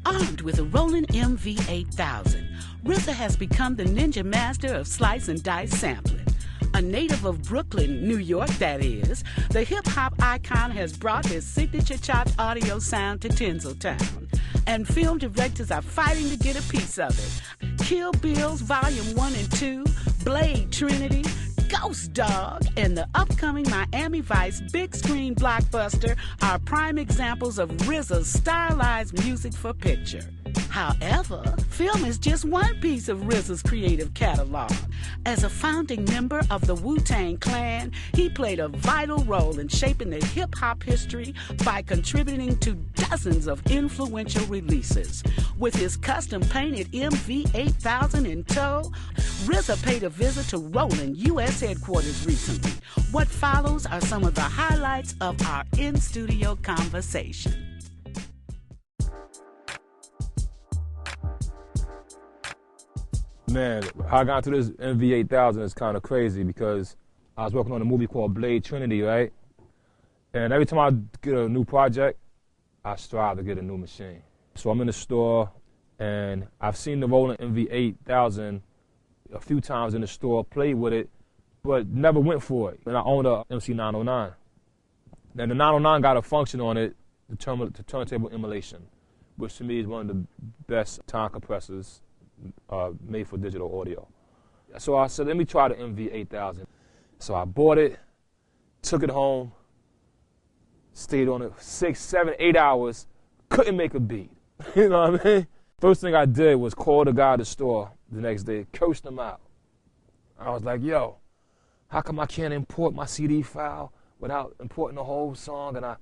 Armed with a Roland MV8000, RZA has become the ninja master of slice and dice sampling. A native of Brooklyn, New York, that is, the hip-hop icon has brought his signature chopped audio sound to Tinseltown, and film directors are fighting to get a piece of it. Kill Bill's Volume 1 and 2, Blade Trinity, Ghost Dog, and the upcoming Miami Vice big screen blockbuster are prime examples of RZA's stylized music for picture. However, film is just one piece of RZA's creative catalog. As a founding member of the Wu-Tang Clan, he played a vital role in shaping the hip-hop history by contributing to dozens of influential releases. With his custom-painted MV8000 in tow, RZA paid a visit to Roland U.S. headquarters recently. What follows are some of the highlights of our in-studio conversation. Man, how I got into this MV8000 is kind of crazy because I was working on a movie called Blade Trinity, right? And every time I get a new project, I strive to get a new machine. So I'm in the store, and I've seen the Roland MV8000 a few times in the store, played with it, but never went for it. And I own a MC909. And the 909 got a function on it, the turntable emulation, which to me is one of the best time compressors made for digital audio. So I said, let me try the MV8000. So I bought it, took it home, stayed on it 6, 7, 8 hours, couldn't make a beat. You know what I mean? First thing I did was call the guy at the store the next day, cursed him out. I was like, yo, how come I can't import my CD file without importing the whole song? And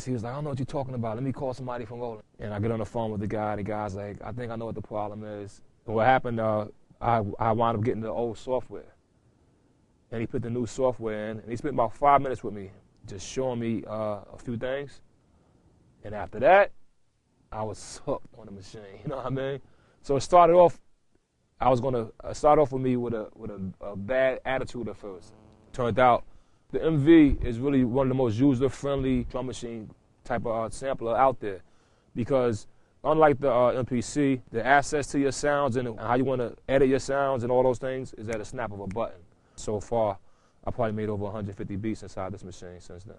he was like, I don't know what you're talking about. Let me call somebody from Roland. And I get on the phone with the guy. The guy's like, I think I know what the problem is. And what happened, I wound up getting the old software. And he put the new software in. And he spent about 5 minutes with me, just showing me a few things. And after that, I was hooked on the machine. You know what I mean? So it started off, start off with me with a bad attitude at first. Turned out, the MV is really one of the most user-friendly drum machine type of sampler out there, because unlike the MPC, the access to your sounds and how you want to edit your sounds and all those things is at a snap of a button. So far, I probably made over 150 beats inside this machine since then.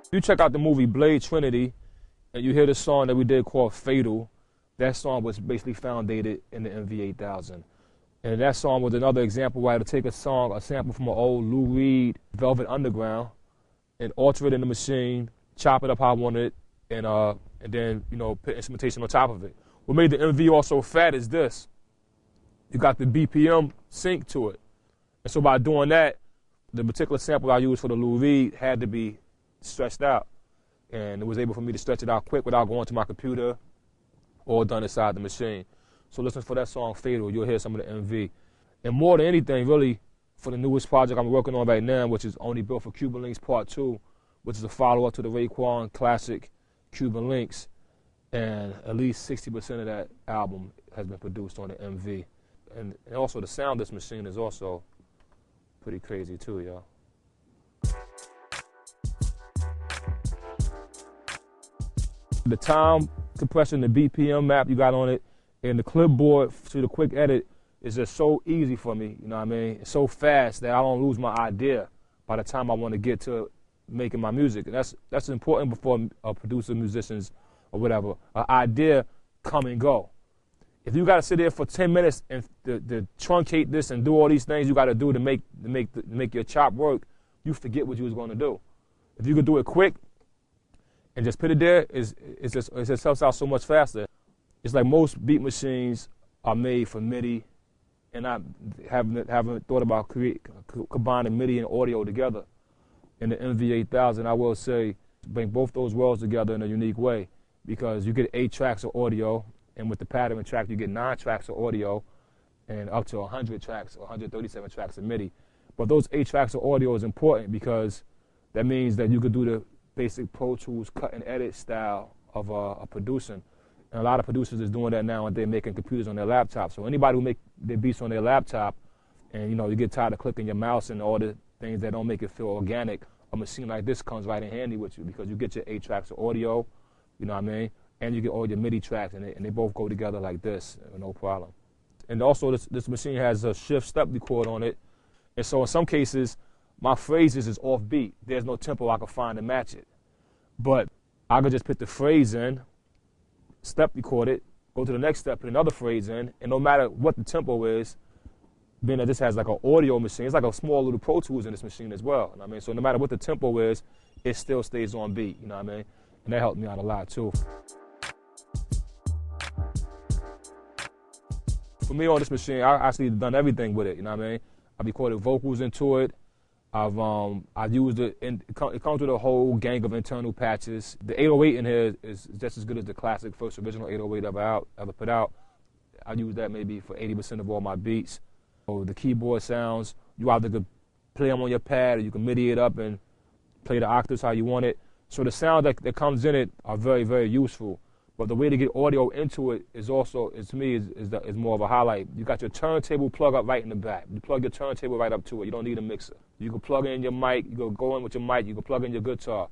If you check out the movie Blade Trinity, and you hear the song that we did called Fatal, that song was basically founded in the MV8000. And that song was another example where I had to take a sample from an old Lou Reed, Velvet Underground, and alter it in the machine, chop it up how I wanted it, and then, put instrumentation on top of it. What made the MV also fat is this. You got the BPM sync to it. And so by doing that, the particular sample I used for the Lou Reed had to be stretched out. And it was able for me to stretch it out quick without going to my computer or done inside the machine. So listen for that song, Fatal. You'll hear some of the MV. And more than anything, really, for the newest project I'm working on right now, which is Only Built for Cuban Links Part 2, which is a follow-up to the Raekwon classic Cuban Links. And at least 60% of that album has been produced on the MV. And also the sound of this machine is also pretty crazy too, y'all. The time compression, the BPM map you got on it, and the clipboard to the quick edit is just so easy for me, you know what I mean? It's so fast that I don't lose my idea by the time I want to get to making my music. And that's important before producer, musicians, or whatever. An idea come and go. If you got to sit there for 10 minutes and to truncate this and do all these things you got to do to make your chop work, you forget what you was going to do. If you could do it quick and just put it there, it just helps out so much faster. It's like most beat machines are made for MIDI, and I haven't thought about combining MIDI and audio together. In the MV8000, I will say, bring both those worlds together in a unique way, because you get 8 tracks of audio, and with the pattern track, you get 9 tracks of audio, and up to 100 tracks, or 137 tracks of MIDI. But those 8 tracks of audio is important because that means that you could do the basic Pro Tools cut and edit style of producing. And a lot of producers is doing that now, and they're making computers on their laptop. So anybody who make their beats on their laptop, and you get tired of clicking your mouse and all the things that don't make it feel organic, a machine like this comes right in handy with you because you get your 8 tracks of audio, you know what I mean? And you get all your MIDI tracks, and they both go together like this, no problem. And also, this machine has a shift step record on it. And so in some cases, my phrases is off beat. There's no tempo I can find to match it. But I could just put the phrase in, step record it, go to the next step, put another phrase in, and no matter what the tempo is, being that this has like an audio machine, it's like a small little Pro Tools in this machine as well. You know what I mean? So no matter what the tempo is, it still stays on beat, you know what I mean? And that helped me out a lot too. For me on this machine, I actually done everything with it, you know what I mean? I've recorded vocals into it. I've used it, and it comes with a whole gang of internal patches. The 808 in here is just as good as the classic first original 808 ever put out. I use that maybe for 80% of all my beats. So the keyboard sounds, you either could play them on your pad or you can MIDI it up and play the octaves how you want it. So the sound that comes in it are very, very useful. But the way to get audio into it is also, to me, is more of a highlight. You got your turntable plug up right in the back. You plug your turntable right up to it. You don't need a mixer. You can plug in your mic. You can go in with your mic. You can plug in your guitar.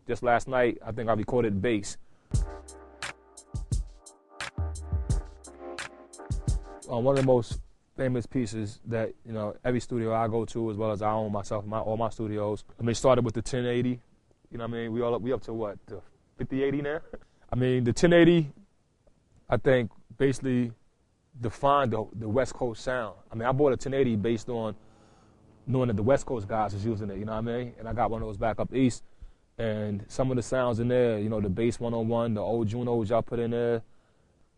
Just last night, I think I recorded bass. One of the most famous pieces that, you know, every studio I go to, as well as I own myself, all my studios. I mean, it started with the 1080. You know what I mean? We up to what, the 5080 now? I mean, the 1080, I think, basically defined the West Coast sound. I mean, I bought a 1080 based on knowing that the West Coast guys was using it, you know what I mean? And I got one of those back up east. And some of the sounds in there, you know, the bass 101, the old Junos y'all put in there,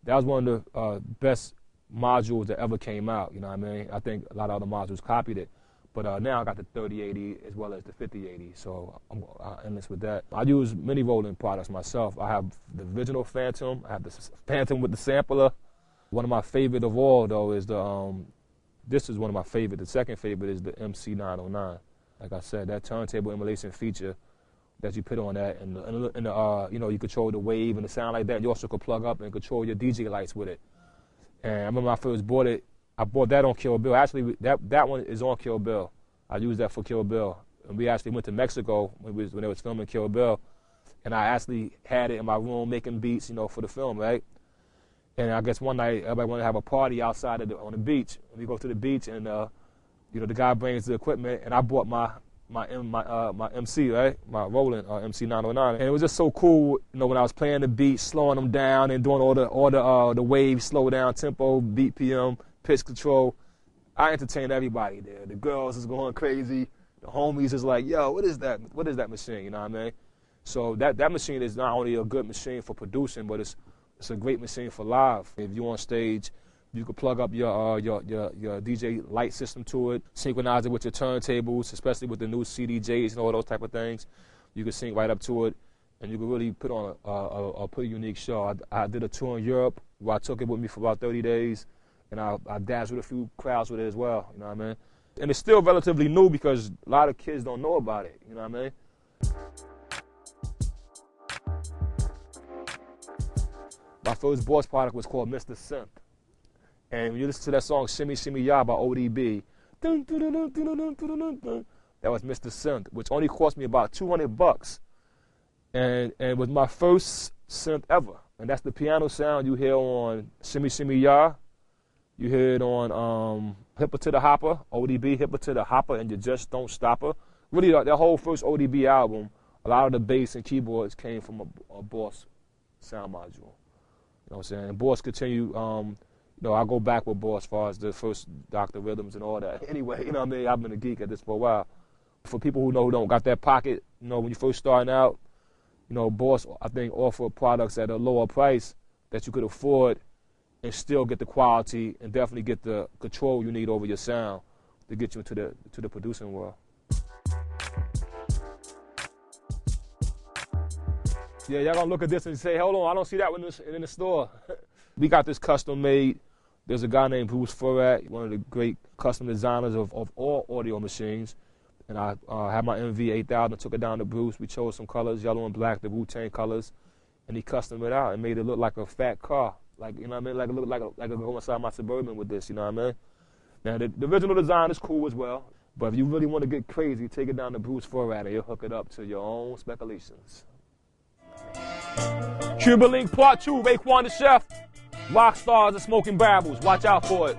that was one of the best modules that ever came out, you know what I mean? I think a lot of other modules copied it. But now I got the 3080 as well as the 5080, so I'm endless with that. I use many Roland products myself. I have the original Phantom. I have the Phantom with the sampler. One of my favorite of all, though, is this is one of my favorite. The second favorite is the MC909. Like I said, that turntable emulation feature that you put on that, and you know, you control the wave and the sound like that. You also could plug up and control your DJ lights with it. And I remember when I first bought it, I bought that on Kill Bill. Actually, that one is on Kill Bill. I used that for Kill Bill. And we actually went to Mexico when they was filming Kill Bill. And I actually had it in my room making beats, you know, for the film, right? And I guess one night, everybody wanted to have a party outside on the beach. And we go to the beach, and, you know, the guy brings the equipment, and I bought my MC, right? My Roland MC909. And it was just so cool, you know, when I was playing the beats, slowing them down and doing all the waves, slow down, tempo, BPM, pitch control. I entertained everybody there. The girls is going crazy. The homies is like, yo, what is that? What is that machine? You know what I mean? So that machine is not only a good machine for producing, but it's a great machine for live. If you're on stage, you can plug up your DJ light system to it, synchronize it with your turntables, especially with the new CDJs and all those type of things. You can sync right up to it, and you can really put on a pretty unique show. I did a tour in Europe where I took it with me for about 30 days. And I danced with a few crowds with it as well, you know what I mean? And it's still relatively new because a lot of kids don't know about it, you know what I mean? My first Boss product was called Mr. Synth. And when you listen to that song, Shimmy Shimmy Ya by ODB, that was Mr. Synth, which only cost me about $200. And was my first synth ever. And that's the piano sound you hear on Shimmy Shimmy Ya. You hear it on Hipper to the Hopper, ODB, Hipper to the Hopper, and You Just Don't Stop Her. Really, that whole first ODB album, a lot of the bass and keyboards came from a Boss sound module. You know what I'm saying? And Boss continue, you know, I go back with Boss as far as the first Dr. Rhythms and all that. Anyway, you know what I mean? I've been a geek at this for a while. For people who don't got that pocket, you know, when you first starting out, you know, Boss, I think, offer products at a lower price that you could afford and still get the quality and definitely get the control you need over your sound to get you into the producing world. Yeah, y'all gonna look at this and say, hold on, I don't see that one in the store. We got this custom made. There's a guy named Bruce Furat, one of the great custom designers of all audio machines. And I had my MV8000, took it down to Bruce. We chose some colors, yellow and black, the Wu-Tang colors. And he customed it out and made it look like a fat car. Like, you know what I mean? Like it looked like I go inside my Suburban with this, you know what I mean? Now, the original design is cool as well. But if you really want to get crazy, take it down to Bruce Forrat and he'll hook it up to your own speculations. Cuba Link Part 2, Raekwon the Chef. Rock stars and smoking barrels. Watch out for it.